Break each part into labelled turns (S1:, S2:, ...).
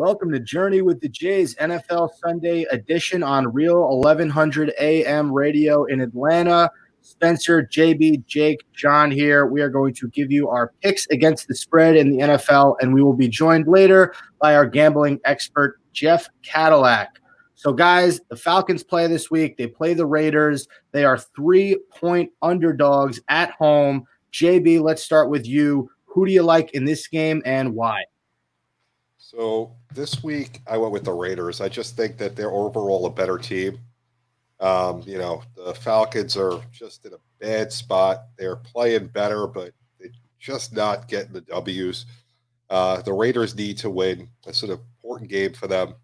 S1: Welcome to Journey with the Jays NFL Sunday edition on Real 1100 AM radio in Atlanta. Spenser, JB, Jake, John here. We are going to give you our picks against the spread in the NFL, and we will be joined later by our gambling expert, Jeff Cadillac. So, guys, the Falcons play this week. They play the Raiders. They are 3-point underdogs at home. JB, let's start with you. Who do you like in this game and why?
S2: So this week I went with the Raiders. I just think that they're overall a better team. The Falcons are just in a bad spot. They're playing better, but they're just not getting the W's. The Raiders need to win. It's an important game for them.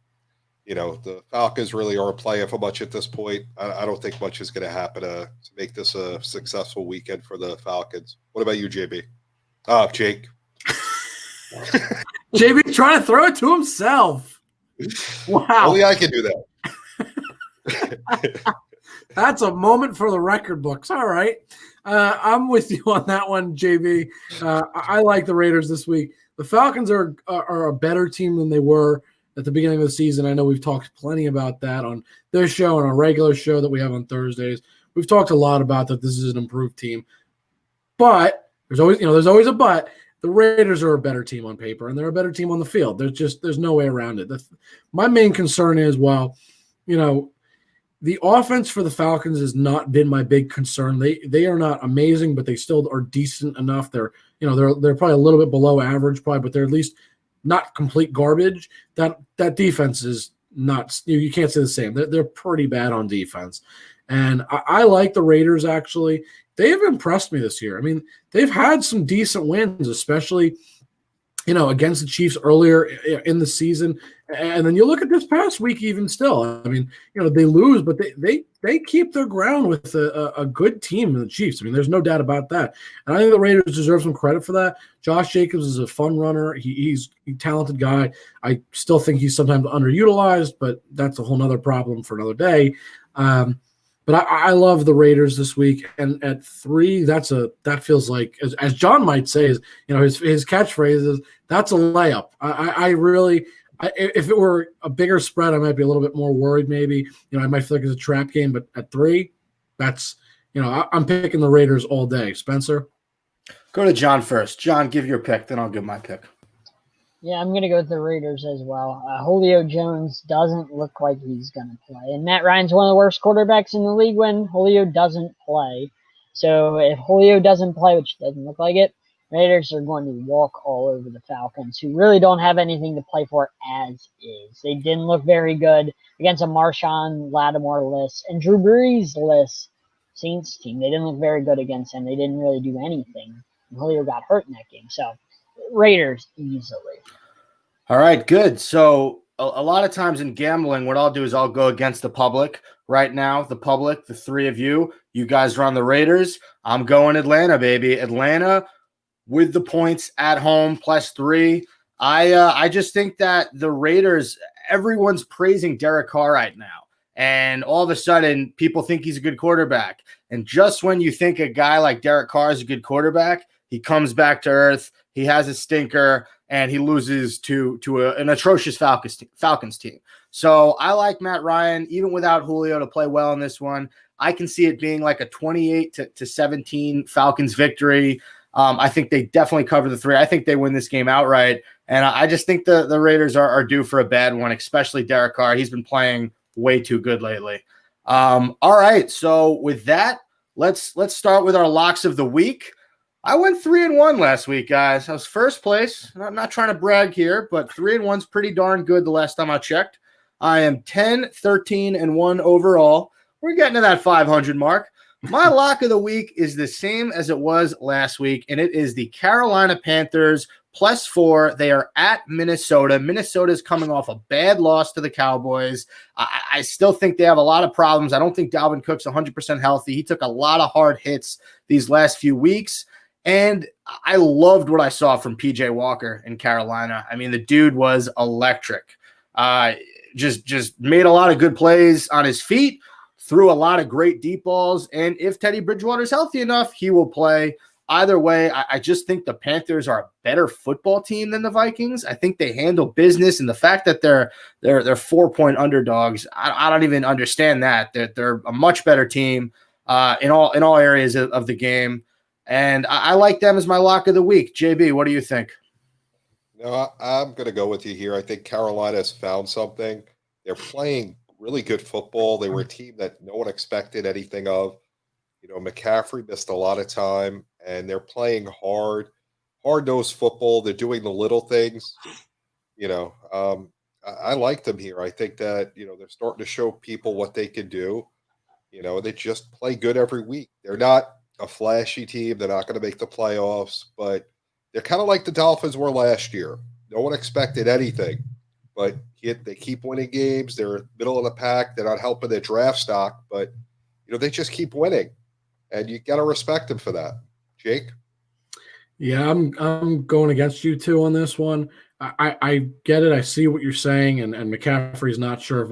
S2: The Falcons really aren't playing for much at this point. I don't think much is going to happen to make this a successful weekend for the Falcons. What about you, JB? Jake.
S3: JB trying to throw it to himself. Wow.
S2: Only I can do
S3: that. That's a moment for the record books. All right. I'm with you on that one, JB. I like the Raiders this week. The Falcons are a better team than they were at the beginning of the season. I know we've talked plenty about that on this show and a regular show that we have on Thursdays. We've talked a lot about that this is an improved team. But there's always a but. The Raiders are a better team on paper, and they're a better team on the field. There's no way around it. My main concern is, the offense for the Falcons has not been my big concern. They are not amazing, but they still are decent enough. They're probably a little bit below average, but they're at least not complete garbage. That defense is not. You can't say the same. They're pretty bad on defense, and I like the Raiders actually. They have impressed me this year. I mean, they've had some decent wins, especially, against the Chiefs earlier in the season. And then you look at this past week even still. I mean, they lose, but they keep their ground with a good team in the Chiefs. I mean, there's no doubt about that. And I think the Raiders deserve some credit for that. Josh Jacobs is a fun runner. He's a talented guy. I still think he's sometimes underutilized, but that's a whole nother problem for another day. But I love the Raiders this week, and at 3, that feels like, as John might say, his catchphrase is, that's a layup. I really, if it were a bigger spread, I might be a little bit more worried. Maybe I might feel like it's a trap game, but at 3, that's I'm picking the Raiders all day. Spenser,
S1: go to John first. John, give your pick, then I'll give my pick.
S4: Yeah, I'm going to go with the Raiders as well. Julio Jones doesn't look like he's going to play. And Matt Ryan's one of the worst quarterbacks in the league when Julio doesn't play. So if Julio doesn't play, which doesn't look like it, Raiders are going to walk all over the Falcons, who really don't have anything to play for as is. They didn't look very good against a Marshawn Lattimore-less and Drew Brees-less Saints team. They didn't look very good against him. They didn't really do anything. And Julio got hurt in that game. So Raiders easily.
S1: All right, good. So a lot of times in gambling, what I'll do is I'll go against the public. Right now, the public, the 3 of you guys are on the Raiders. I'm going Atlanta, baby. Atlanta with the points at home +3. I just think that the Raiders, everyone's praising Derek Carr right now. And all of a sudden, people think he's a good quarterback. And just when you think a guy like Derek Carr is a good quarterback, he comes back to earth. He has a stinker, and he loses to an atrocious Falcons team. So I like Matt Ryan, even without Julio, to play well in this one. I can see it being like a 28-17 Falcons victory. I think they definitely cover the 3. I think they win this game outright. And I just think the Raiders are due for a bad one, especially Derek Carr. He's been playing way too good lately. All right, so with that, let's start with our locks of the week. I went 3-1 last week, guys. I was first place. I'm not trying to brag here, but 3-1's pretty darn good the last time I checked. I am 10-13-1 overall. We're getting to that 500 mark. My lock of the week is the same as it was last week, and it is the Carolina Panthers +4. They are at Minnesota. Minnesota's coming off a bad loss to the Cowboys. I still think they have a lot of problems. I don't think Dalvin Cook's 100% healthy. He took a lot of hard hits these last few weeks. And I loved what I saw from P.J. Walker in Carolina. I mean, the dude was electric. Just made a lot of good plays on his feet, threw a lot of great deep balls. And if Teddy Bridgewater's healthy enough, he will play. either way, I just think the Panthers are a better football team than the Vikings. I think they handle business, and the fact that they're 4-point underdogs, I don't even understand that. They're a much better team in all areas of the game, and I like them as my lock of the week. JB, what do you think?
S2: No, I'm going to go with you here. I think Carolina has found something. They're playing really good football. They were a team that no one expected anything of. McCaffrey missed a lot of time, and they're playing hard-nosed football. They're doing the little things. I like them here. I think that, they're starting to show people what they can do. They just play good every week. They're not a flashy team. They're not going to make the playoffs, but they're kind of like the Dolphins were last year. No one expected anything, but they keep winning games. They're middle of the pack. They're not helping their draft stock, but, they just keep winning. And you got to respect them for that. Jake?
S3: Yeah, I'm going against you two on this one. I get it. I see what you're saying, and McCaffrey's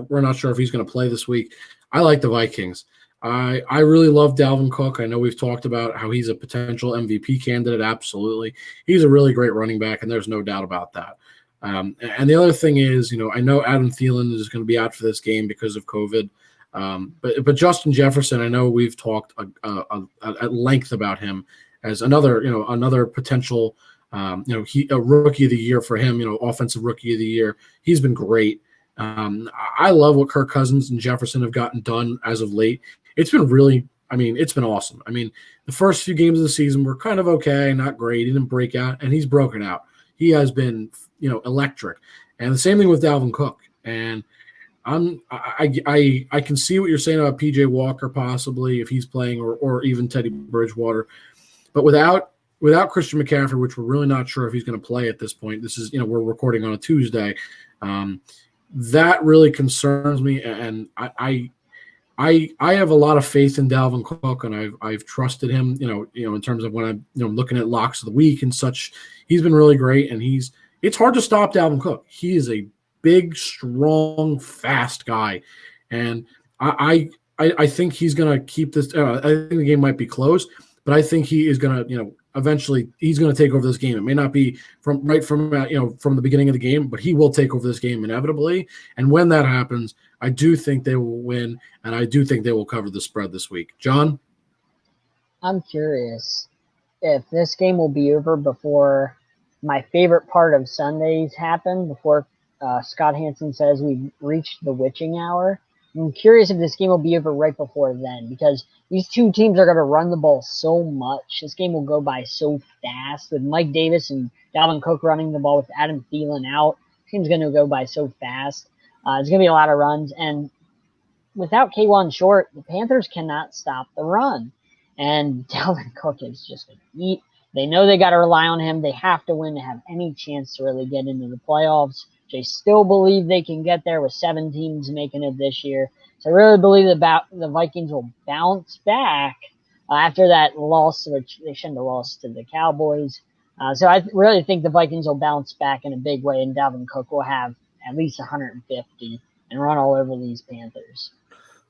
S3: we're not sure if he's going to play this week. I like the Vikings. I really love Dalvin Cook. I know we've talked about how he's a potential MVP candidate. Absolutely. He's a really great running back, and there's no doubt about that. And the other thing is, I know Adam Thielen is going to be out for this game because of COVID. But Justin Jefferson, I know we've talked at length about him as another potential, a rookie of the year for him, offensive rookie of the year. He's been great. I love what Kirk Cousins and Jefferson have gotten done as of late. It's been it's been awesome. The first few games of the season were kind of okay, not great. He didn't break out, and he's broken out. He has been, electric. And the same thing with Dalvin Cook. And I can see what you're saying about PJ Walker possibly if he's playing, or even Teddy Bridgewater, but without Christian McCaffrey, which we're really not sure if he's going to play at this point. This is we're recording on a Tuesday. That really concerns me, and I have a lot of faith in Dalvin Cook, and I've trusted him. In terms of when I'm looking at locks of the week and such. He's been really great, and it's hard to stop Dalvin Cook. He is a big, strong, fast guy, and I think he's going to keep this. I think the game might be close, but I think he is going to, eventually he's going to take over this game. It may not be from the beginning of the game, but he will take over this game inevitably. And when that happens, I do think they will win, and I do think they will cover the spread this week. John?
S4: I'm curious if this game will be over before my favorite part of Sundays happen, before Scott Hansen says we've reached the witching hour. I'm curious if this game will be over right before then, because these two teams are going to run the ball so much. This game will go by so fast with Mike Davis and Dalvin Cook running the ball with Adam Thielen out. This game's going to go by so fast. There's going to be a lot of runs, and without K1 Short, the Panthers cannot stop the run. And Dalvin Cook is just going to eat. They know they got to rely on him. They have to win to have any chance to really get into the playoffs. They still believe they can get there with 7 teams making it this year. So I really believe the Vikings will bounce back after that loss, which they shouldn't have lost to the Cowboys. So I really think the Vikings will bounce back in a big way, and Dalvin Cook will have at least 150 and run all over these Panthers.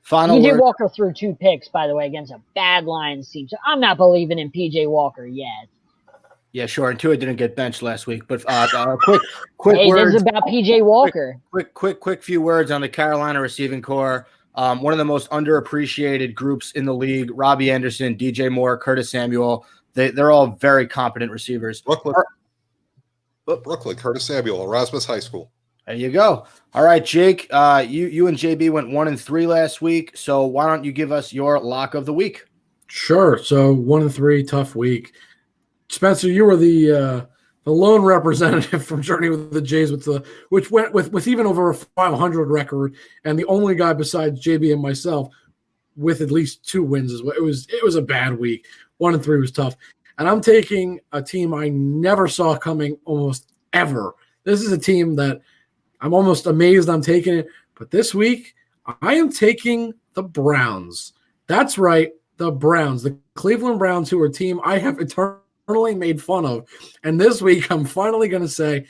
S4: PJ Walker threw 2 picks, by the way, against a bad Lions team. So I'm not believing in PJ Walker yet.
S1: Yeah, sure. And Tua didn't get benched last week. But quick
S4: hey,
S1: words.
S4: This is about PJ Walker.
S1: Quick few words on the Carolina receiving core. One of the most underappreciated groups in the league. Robbie Anderson, DJ Moore, Curtis Samuel. They're all very competent receivers.
S2: Brooklyn, Curtis Samuel, Erasmus High School.
S1: There you go. All right, Jake. You and JB went 1-3 last week. So why don't you give us your lock of the week?
S3: Sure. So 1-3, tough week. Spenser, you were the lone representative from Journey with the Jays, which went with even over a 500 record, and the only guy besides JB and myself with at least 2 wins. It was a bad week. 1-3 was tough, and I'm taking a team I never saw coming almost ever. This is a team that I'm almost amazed I'm taking it, but this week I am taking the Browns. That's right, the Browns, the Cleveland Browns, who are a team I have eternally made fun of. And this week, I'm finally going to say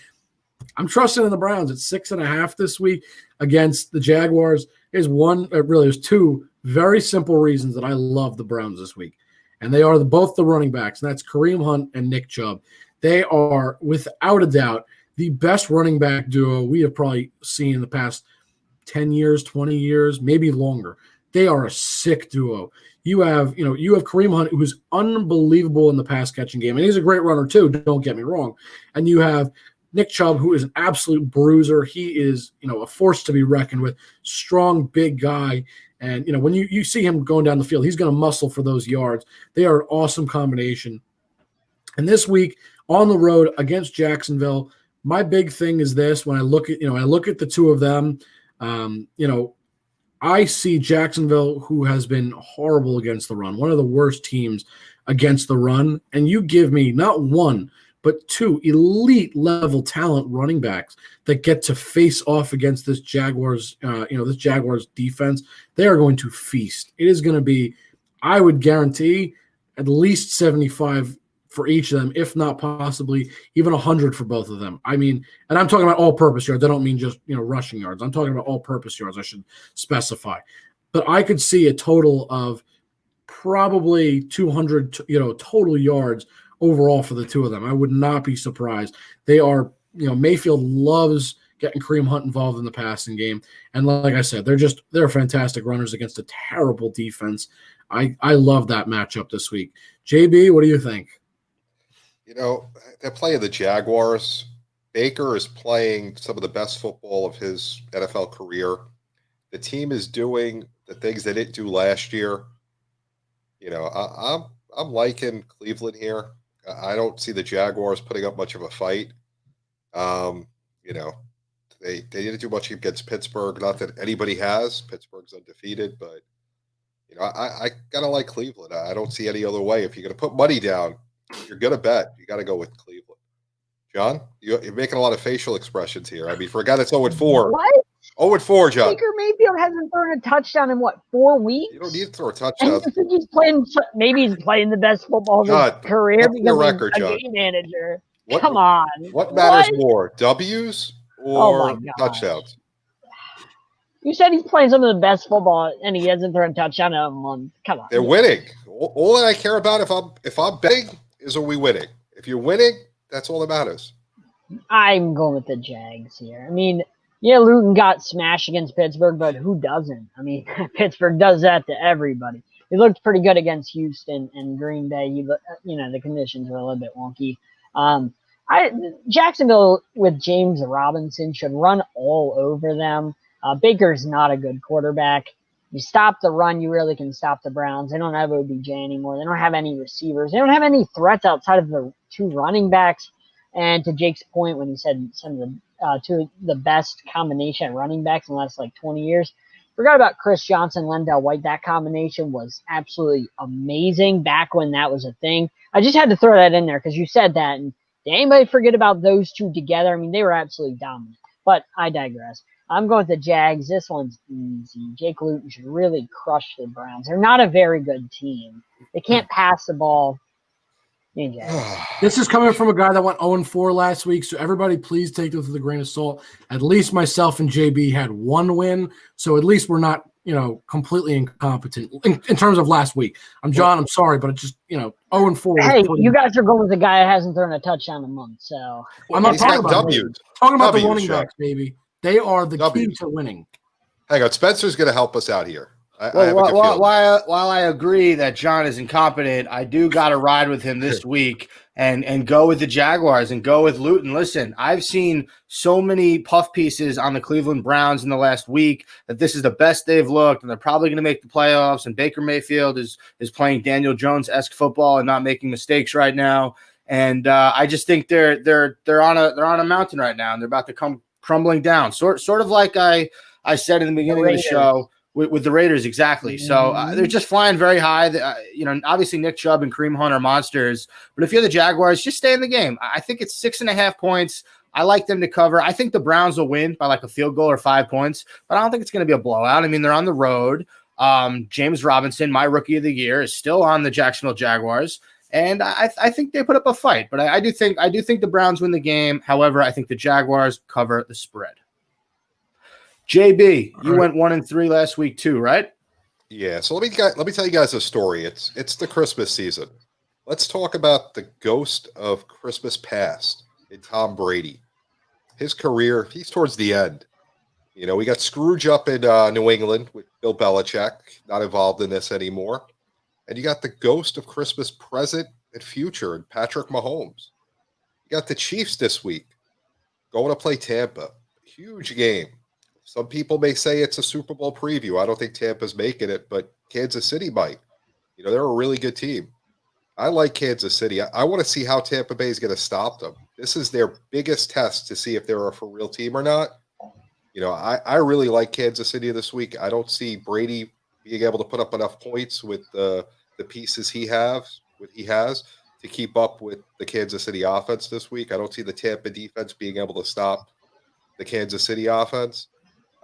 S3: I'm trusting in the Browns. It's 6.5 this week against the Jaguars. There's 2 very simple reasons that I love the Browns this week. and they are both the running backs, and that's Kareem Hunt and Nick Chubb. They are, without a doubt, the best running back duo we have probably seen in the past 10 years, 20 years, maybe longer. They are a sick duo. You have Kareem Hunt, who's unbelievable in the pass catching game, and he's a great runner too, don't get me wrong. And you have Nick Chubb, who is an absolute bruiser. He is, a force to be reckoned with, strong, big guy. And, when you see him going down the field, he's going to muscle for those yards. They are an awesome combination. And this week on the road against Jacksonville, my big thing is this. When I look at the two of them, I see Jacksonville, who has been horrible against the run, one of the worst teams against the run. And you give me not one, but two elite level talent running backs that get to face off against this Jaguars, this Jaguars defense. They are going to feast. It is going to be, I would guarantee, at least 75 for each of them, if not possibly even 100 for both of them. I mean, and I'm talking about all-purpose yards. I don't mean just, rushing yards. I'm talking about all-purpose yards, I should specify. But I could see a total of probably 200, total yards overall for the two of them. I would not be surprised. They are, Mayfield loves getting Kareem Hunt involved in the passing game. And like I said, they're fantastic runners against a terrible defense. I love that matchup this week. JB, what do you think?
S2: They're playing the Jaguars. Baker is playing some of the best football of his NFL career. The team is doing the things they didn't do last year. I'm liking Cleveland here. I don't see the Jaguars putting up much of a fight. They didn't do much against Pittsburgh. Not that anybody has. Pittsburgh's undefeated, but I gotta like Cleveland. I don't see any other way. If you're gonna put money down, you're gonna bet. You got to go with Cleveland. John, you're making a lot of facial expressions here. I mean, for a guy that's 0-4.
S4: What?
S2: 0-4, John.
S4: Baker Mayfield hasn't thrown a touchdown in 4 weeks?
S2: You don't need to throw a touchdown.
S4: I think he's playing. Maybe he's playing the best football of his career because he's a game manager. Come on.
S2: What matters more, W's or touchdowns?
S4: You said he's playing some of the best football, and he hasn't thrown a touchdown in a month. Come on.
S2: They're winning. All that I care about if I'm betting is, are we winning? If you're winning, that's all that matters.
S4: I'm going with the Jags here. I mean, yeah, Luton got smashed against Pittsburgh, but who doesn't? I mean, Pittsburgh does that to everybody. He looked pretty good against Houston and Green Bay. The conditions were a little bit wonky. Jacksonville with James Robinson should run all over them. Baker's not a good quarterback. You stop the run, you really can stop the Browns. They don't have OBJ anymore. They don't have any receivers. They don't have any threats outside of the two running backs. And to Jake's point, when he said some of the best combination running backs in the last 20 years, forgot about Chris Johnson, Lendell White. That combination was absolutely amazing back when that was a thing. I just had to throw that in there because you said that. And did anybody forget about those two together? I mean, they were absolutely dominant. But I digress. I'm going with the Jags. This one's easy. Jake Luton should really crush the Browns. They're not a very good team. They can't pass the ball.
S3: This is coming from a guy that went 0-4 last week, so everybody please take this with a grain of salt. At least myself and JB had one win, so at least we're not, completely incompetent in terms of last week. John, I'm sorry, but it's just, 0-4.
S4: Hey, you guys are going with a guy that hasn't thrown a touchdown in a month, so.
S3: I'm not talking about the running backs, baby. They are the key to winning.
S2: Hang on, Spenser's going to help us out here.
S1: While I agree that John is incompetent, I do got to ride with him this week and go with the Jaguars and go with Luton. Listen, I've seen so many puff pieces on the Cleveland Browns in the last week that this is the best they've looked, and they're probably going to make the playoffs. And Baker Mayfield is playing Daniel Jones-esque football and not making mistakes right now. And I just think they're on a mountain right now, and they're about to come crumbling down. Sort of like I said in the beginning of the show. With the Raiders, exactly. So they're just flying very high. Obviously Nick Chubb and Kareem Hunt are monsters. But if you're the Jaguars, just stay in the game. I think it's 6.5 points. I like them to cover. I think the Browns will win by a field goal or 5 points. But I don't think it's going to be a blowout. I mean, they're on the road. James Robinson, my rookie of the year, is still on the Jacksonville Jaguars. And I think they put up a fight. But I do think the Browns win the game. However, I think the Jaguars cover the spread. JB, you went 1-3 last week too, right?
S2: Yeah, so let me tell you guys a story. It's the Christmas season. Let's talk about the ghost of Christmas past in Tom Brady. His career, he's towards the end. We got Scrooge up in New England with Bill Belichick, not involved in this anymore. And you got the ghost of Christmas present and future and Patrick Mahomes. You got the Chiefs this week going to play Tampa. Huge game. Some people may say it's a Super Bowl preview. I don't think Tampa's making it, but Kansas City might. They're a really good team. I like Kansas City. I want to see how Tampa Bay is going to stop them. This is their biggest test to see if they're a for real team or not. I really like Kansas City this week. I don't see Brady being able to put up enough points with the pieces he has to keep up with the Kansas City offense this week. I don't see the Tampa defense being able to stop the Kansas City offense.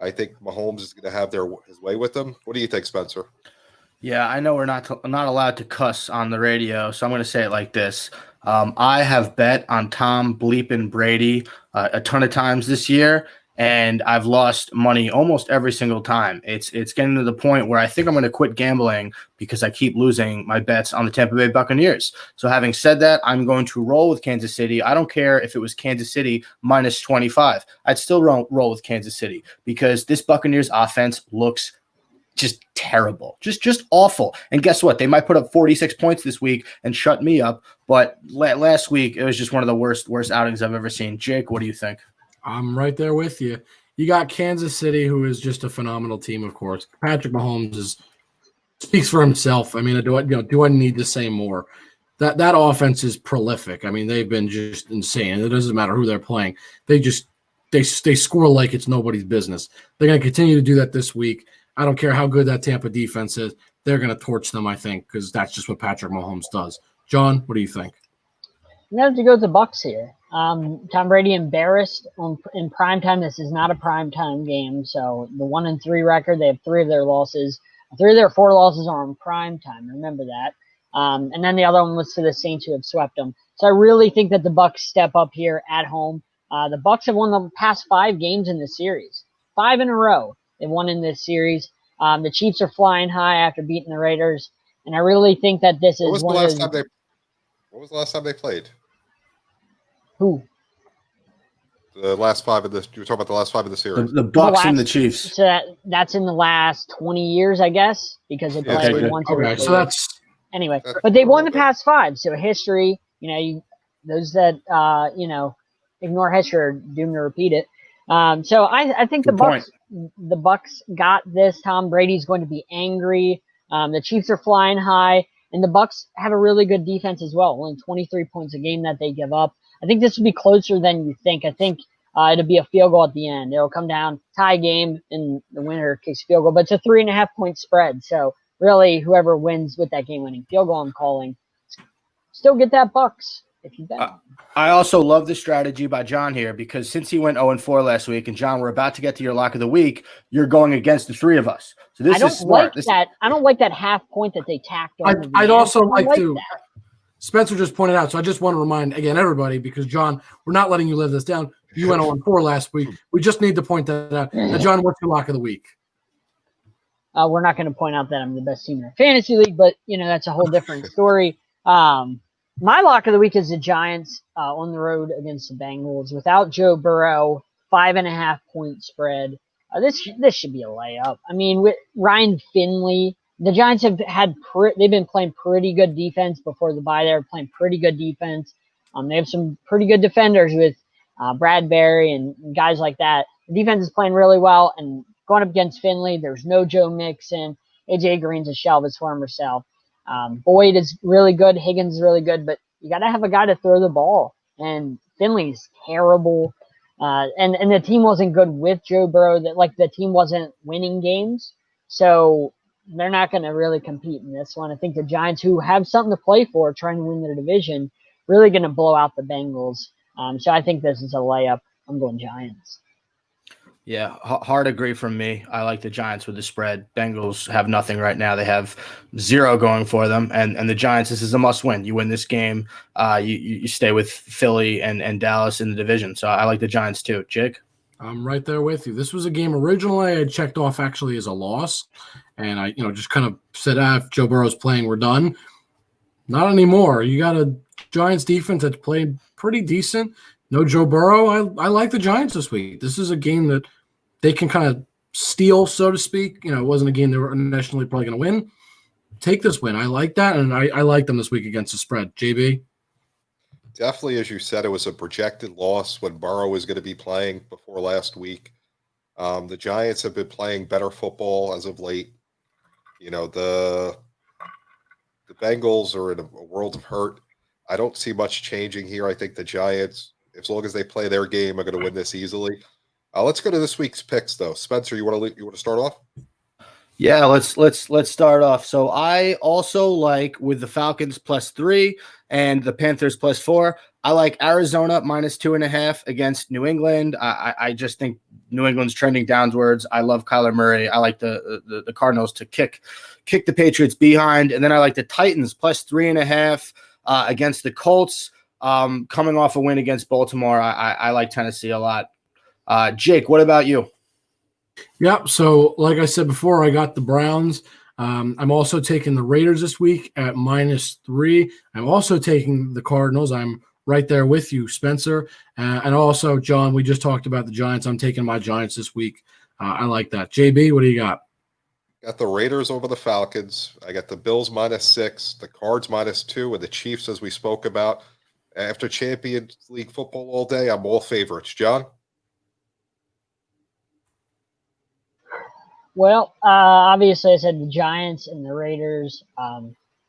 S2: I think Mahomes is going to have his way with them. What do you think, Spencer?
S1: Yeah, I know we're not allowed to cuss on the radio, so I'm going to say it like this. I have bet on Tom bleeping Brady a ton of times this year, and I've lost money almost every single time. It's getting to the point where I think I'm going to quit gambling because I keep losing my bets on the Tampa Bay Buccaneers. So having said that, I'm going to roll with Kansas City. I don't care if it was Kansas City minus 25. I'd still roll with Kansas City because this Buccaneers offense looks just terrible, just awful. And guess what? They might put up 46 points this week and shut me up. But last week, it was just one of the worst outings I've ever seen. Jake, what do you think?
S3: I'm right there with you. You got Kansas City, who is just a phenomenal team, of course. Patrick Mahomes speaks for himself. I mean, do I need to say more? That offense is prolific. I mean, they've been just insane. It doesn't matter who they're playing. They score like it's nobody's business. They're going to continue to do that this week. I don't care how good that Tampa defense is. They're going to torch them, I think, because that's just what Patrick Mahomes does. John, what do you think?
S4: I'm going to have to go with the Bucs here. Tom Brady embarrassed in primetime. This is not a primetime game, so the 1-3 record, they have 3 of their 4 losses are on primetime. Remember that. And then the other one was to the Saints, who have swept them. So I really think that the Bucs step up here at home. The Bucs have won the past 5 games in this series, 5 in a row. They won in this series. The Chiefs are flying high after beating the Raiders, and I really think that this is
S2: What was the last time they played?
S4: Who?
S2: The last 5 of this. You were talking about the last 5 of the series.
S1: The Bucs and the Chiefs.
S4: So that's in the last 20 years, I guess, because they played once every 4
S3: so that's
S4: anyway. But they won the past 5, so history. Those that ignore history are doomed to repeat it. So I think the Bucs got this. Tom Brady's going to be angry. The Chiefs are flying high, and the Bucs have a really good defense as well. Only 23 points a game that they give up. I think this will be closer than you think. I think it'll be a field goal at the end. It'll come down, tie game, and the winner kicks field goal. But it's a 3.5 point spread. So really, whoever wins with that game-winning field goal, I'm calling. Still get that Bucs if you bet.
S1: I also love the strategy by John here because since he went 0-4 last week, and John, we're about to get to your lock of the week, you're going against the 3 of us. So this is smart.
S4: I don't like that half point that they tacked on.
S3: I'd also like to. Spencer just pointed out, so I just want to remind again everybody, because John, we're not letting you live this down. You went 0-4 last week. We just need to point that out. Now, John, what's your lock of the week?
S4: We're not going to point out that I'm the best team in our fantasy league, but that's a whole different story. My lock of the week is the Giants on the road against the Bengals without Joe Burrow, 5.5 point spread. This should be a layup. I mean, with Ryan Finley, the Giants they've been playing pretty good defense before the bye. They were playing pretty good defense. They have some pretty good defenders with Bradbury and guys like that. The defense is playing really well, and going up against Finley, there's no Joe Mixon. AJ Green's a shell of his former self. Boyd is really good. Higgins is really good, but you got to have a guy to throw the ball. And Finley's terrible. And the team wasn't good with Joe Burrow. The team wasn't winning games. So they're not going to really compete in this one. I think the Giants, who have something to play for, trying to win their division, really going to blow out the Bengals. So I think this is a layup. I'm going Giants.
S1: Yeah, hard agree from me. I like the Giants with the spread. Bengals have nothing right now. They have 0 going for them. And the Giants, this is a must-win. You win this game, you stay with Philly and Dallas in the division. So I like the Giants too. Jake?
S3: I'm right there with you. This was a game originally I checked off actually as a loss, and I just kind of said, if Joe Burrow's playing, we're done. Not anymore. You got a Giants defense that's played pretty decent. No Joe Burrow. I like the Giants this week. This is a game that they can kind of steal, so to speak. It wasn't a game they were initially probably going to win. Take this win. I like that, and I like them this week against the spread. JB?
S2: Definitely, as you said, it was a projected loss when Burrow was going to be playing before last week. The Giants have been playing better football as of late. The Bengals are in a world of hurt. I don't see much changing here. I think the Giants, as long as they play their game, are going to win this easily. Let's go to this week's picks, though. Spencer, you want to start off?
S1: Yeah, let's start off. So I also like with the Falcons +3 and the Panthers +4. I like Arizona -2.5 against New England. I just think New England's trending downwards. I love Kyler Murray. I like the Cardinals to kick the Patriots behind, and then I like the Titans +3.5 against the Colts. Coming off a win against Baltimore, I like Tennessee a lot. Jake, what about you?
S3: Yep. So, like I said before, I got the Browns. I'm also taking the Raiders this week at -3. I'm also taking the Cardinals. I'm right there with you, Spencer. And also, John, we just talked about the Giants. I'm taking my Giants this week. I like that. JB, what do you got?
S2: Got the Raiders over the Falcons. I got the Bills -6, the Cards -2, and the Chiefs, as we spoke about. After Champions League football all day, I'm all favorites. John?
S4: Well, obviously I said the Giants and the Raiders.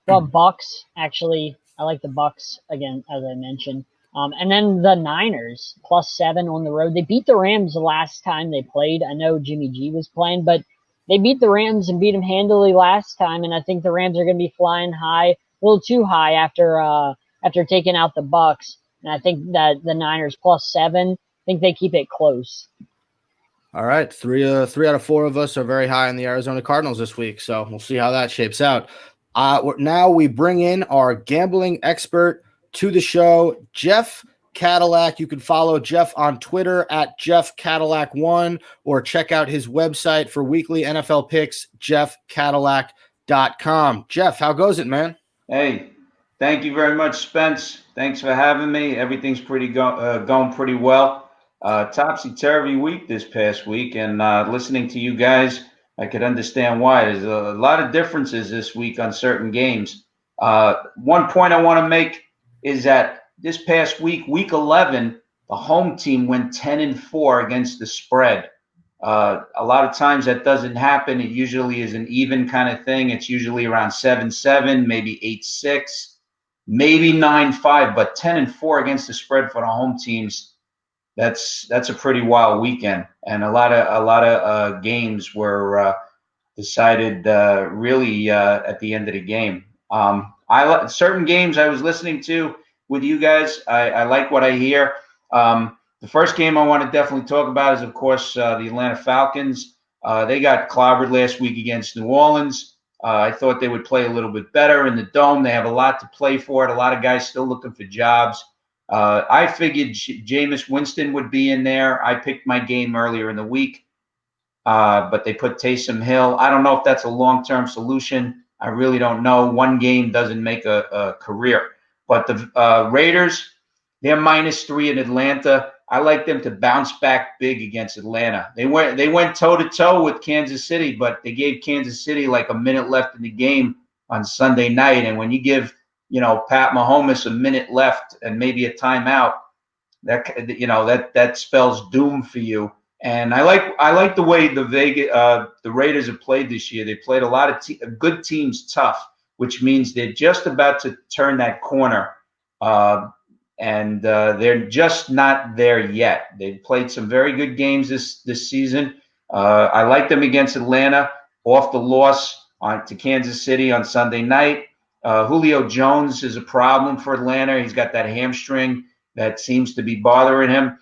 S4: Bucks, actually. I like the Bucks, again, as I mentioned. And then the Niners, +7 on the road. They beat the Rams the last time they played. I know Jimmy G was playing, but they beat the Rams and beat them handily last time, and I think the Rams are going to be flying high, a little too high after taking out the Bucks. And I think that the Niners +7, I think they keep it close.
S1: All right, three out of 4 of us are very high on the Arizona Cardinals this week, so we'll see how that shapes out. Now we bring in our gambling expert to the show, Jeff Cadillac. You can follow Jeff on Twitter at JeffCadillac1 or check out his website for weekly NFL picks, jeffcadillac.com. Jeff, how goes it, man?
S5: Hey, thank you very much, Spence. Thanks for having me. Everything's going pretty well. Topsy-turvy week this past week, and listening to you guys, I could understand why. There's a lot of differences this week on certain games. One point I want to make is that this past week, week 11, the home team went 10-4 against the spread. A lot of times that doesn't happen. It usually is an even kind of thing. It's usually around 7-7, maybe 8-6, maybe 9-5, but 10-4 against the spread for the home teams. That's a pretty wild weekend, and a lot of games were decided really at the end of the game. Certain games I was listening to with you guys. I like what I hear. The first game I want to definitely talk about is, of course, the Atlanta Falcons. They got clobbered last week against New Orleans. I thought they would play a little bit better in the Dome. They have a lot to play for it. A lot of guys still looking for jobs. I figured Jameis Winston would be in there. I picked my game earlier in the week, but they put Taysom Hill. I don't know if that's a long-term solution. I really don't know. One game doesn't make a career. But the Raiders, they're -3 in Atlanta. I like them to bounce back big against Atlanta. They went toe-to-toe with Kansas City, but they gave Kansas City like a minute left in the game on Sunday night. And when you give Pat Mahomes a minute left and maybe a timeout, that spells doom for you. And I like the way the Raiders have played this year. They played a lot of good teams tough, which means they're just about to turn that corner, and they're just not there yet. They've played some very good games this season. I like them against Atlanta off the loss to Kansas City on Sunday night. Julio Jones is a problem for Atlanta. He's got that hamstring that seems to be bothering him.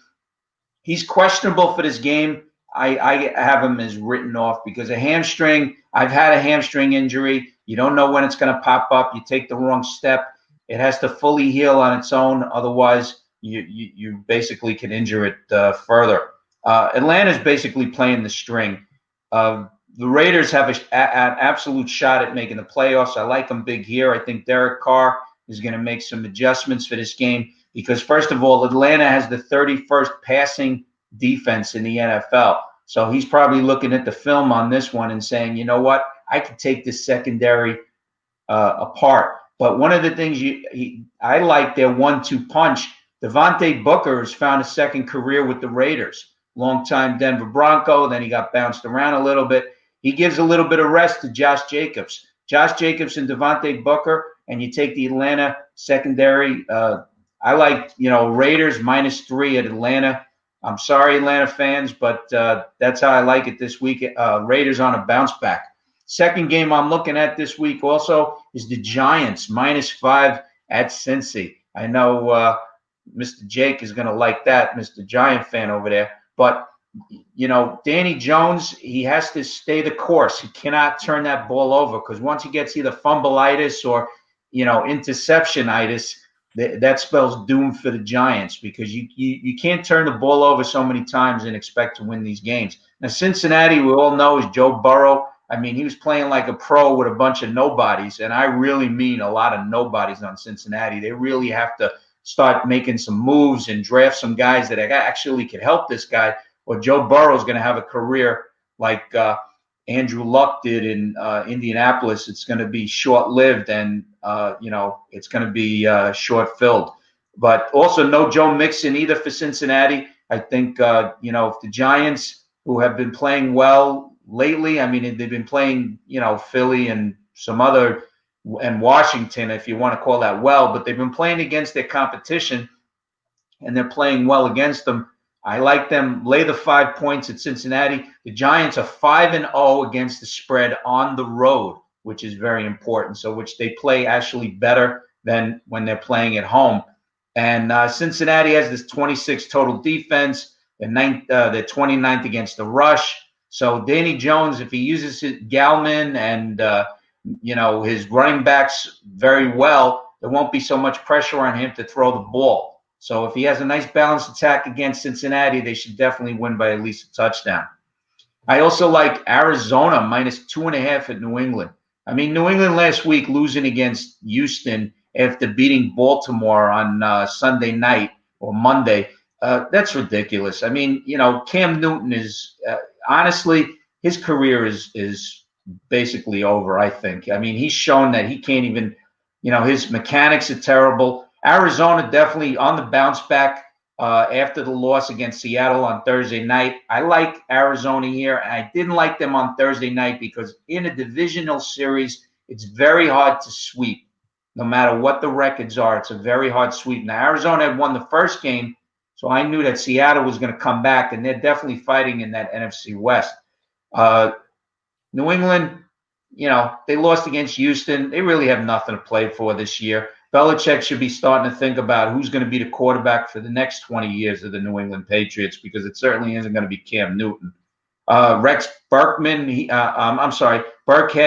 S5: He's questionable for this game. I have him as written off because a hamstring, I've had a hamstring injury. You don't know when it's going to pop up. You take the wrong step. It has to fully heal on its own. Otherwise, you basically can injure it further. Atlanta's basically playing the string. The Raiders have an absolute shot at making the playoffs. I like them big here. I think Derek Carr is going to make some adjustments for this game because, first of all, Atlanta has the 31st passing defense in the NFL. So he's probably looking at the film on this one and saying, you know what, I could take this secondary apart. But one of the things I like their 1-2 punch. Devontae Booker has found a second career with the Raiders. Longtime Denver Bronco, then he got bounced around a little bit. He gives a little bit of rest to Josh Jacobs. Josh Jacobs and Devontae Booker, and you take the Atlanta secondary. I like, Raiders -3 at Atlanta. I'm sorry, Atlanta fans, but that's how I like it this week. Raiders on a bounce back. Second game I'm looking at this week also is the Giants -5 at Cincy. I know Mr. Jake is going to like that, Mr. Giant fan over there. But, Danny Jones, he has to stay the course. He cannot turn that ball over because once he gets either fumbleitis or, interceptionitis, that spells doom for the Giants because you can't turn the ball over so many times and expect to win these games. Now, Cincinnati, we all know, is Joe Burrow. I mean, he was playing like a pro with a bunch of nobodies, and I really mean a lot of nobodies on Cincinnati. They really have to start making some moves and draft some guys that actually could help this guy, or Joe Burrow is going to have a career like Andrew Luck did in Indianapolis. It's going to be short-lived and, it's going to be short-filled. But also no Joe Mixon either for Cincinnati. I think, if the Giants, who have been playing well lately, I mean, they've been playing, Philly and some other – and Washington, if you want to call that well, but they've been playing against their competition and they're playing well against them. I like them. Lay the 5 points at Cincinnati. The Giants are 5-0 against the spread on the road, which is very important. So which they play actually better than when they're playing at home. And Cincinnati has this 26 total defense. They're 29th against the rush. So Danny Jones, if he uses Gallman and his running backs very well, there won't be so much pressure on him to throw the ball. So if he has a nice balanced attack against Cincinnati, they should definitely win by at least a touchdown. I also like Arizona -2.5 at New England. I mean, New England last week losing against Houston after beating Baltimore on Sunday night or Monday, that's ridiculous. I mean, Cam Newton is honestly, his career is basically over, I think. I mean, he's shown that he can't even, his mechanics are terrible. Arizona definitely on the bounce back after the loss against Seattle on Thursday night. I like Arizona here, and I didn't like them on Thursday night because in a divisional series, it's very hard to sweep. No matter what the records are, it's a very hard sweep. Now, Arizona had won the first game, so I knew that Seattle was going to come back, and they're definitely fighting in that NFC West. New England, they lost against Houston. They really have nothing to play for this year. Belichick should be starting to think about who's going to be the quarterback for the next 20 years of the New England Patriots because it certainly isn't going to be Cam Newton. Rex Burkhead,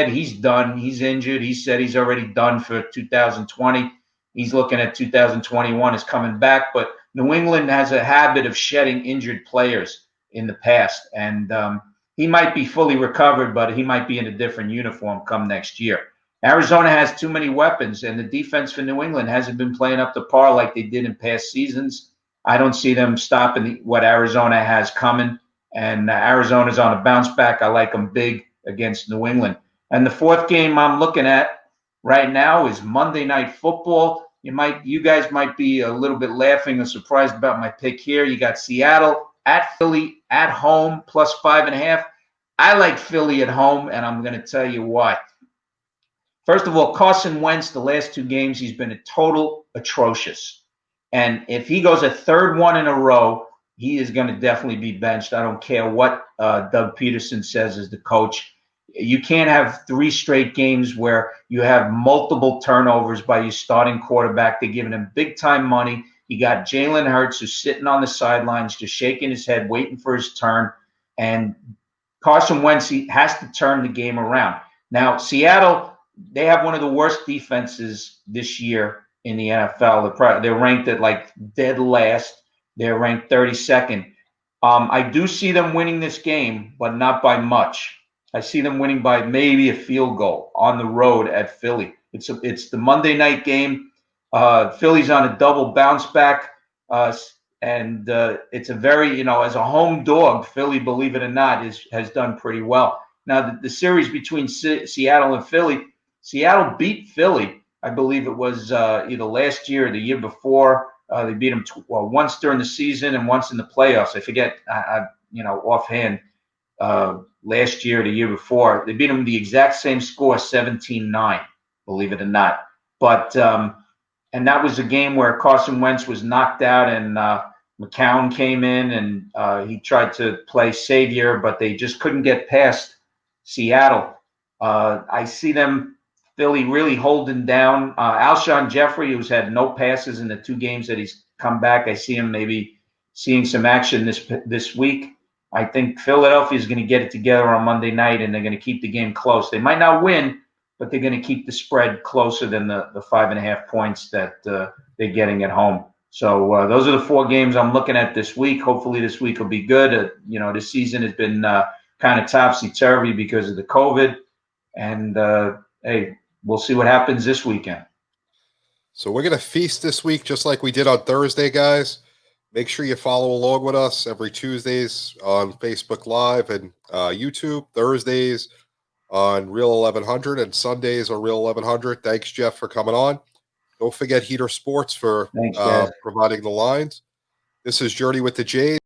S5: he's done. He's injured. He said he's already done for 2020. He's looking at 2021 as coming back. But New England has a habit of shedding injured players in the past. And he might be fully recovered, but he might be in a different uniform come next year. Arizona has too many weapons, and the defense for New England hasn't been playing up to par like they did in past seasons. I don't see them stopping what Arizona has coming, and Arizona's on a bounce back. I like them big against New England. And the fourth game I'm looking at right now is Monday Night Football. You guys might be a little bit laughing or surprised about my pick here. You got Seattle at Philly at home +5.5. I like Philly at home, and I'm going to tell you why. First of all, Carson Wentz, the last two games, he's been a total atrocious. And if he goes a third one in a row, he is going to definitely be benched. I don't care what Doug Peterson says as the coach. You can't have 3 straight games where you have multiple turnovers by your starting quarterback. They're giving him big-time money. You got Jalen Hurts who's sitting on the sidelines, just shaking his head, waiting for his turn. And Carson Wentz has to turn the game around. Now, Seattle, they have one of the worst defenses this year in the NFL. They're ranked at like dead last. They're ranked 32nd. I do see them winning this game, but not by much. I see them winning by maybe a field goal on the road at Philly. It's the Monday night game. Philly's on a double bounce back, and it's a very, as a home dog, Philly, believe it or not, has done pretty well. Now, the series between Seattle and Philly, Seattle beat Philly, I believe it was either last year or the year before. They beat them once during the season and once in the playoffs. I forget, offhand, last year or the year before. They beat them the exact same score, 17-9, believe it or not. But and that was a game where Carson Wentz was knocked out and McCown came in and he tried to play savior, but they just couldn't get past Seattle. I see them, Philly, really holding down Alshon Jeffrey, who's had no passes in the 2 games that he's come back. I see him maybe seeing some action this week. I think Philadelphia is going to get it together on Monday night, and they're going to keep the game close. They might not win, but they're going to keep the spread closer than the 5.5 points that they're getting at home. So those are the 4 games I'm looking at this week. Hopefully this week will be good. This season has been kind of topsy-turvy because of the COVID. And, hey, we'll see what happens this weekend.
S2: So we're going to feast this week just like we did on Thursday, guys. Make sure you follow along with us every Tuesdays on Facebook Live and YouTube, Thursdays on Real 1100, and Sundays on Real 1100. Thanks, Jeff, for coming on. Don't forget Heater Sports for
S5: Thanks, guys.
S2: providing the lines. This is Journey with the Jade.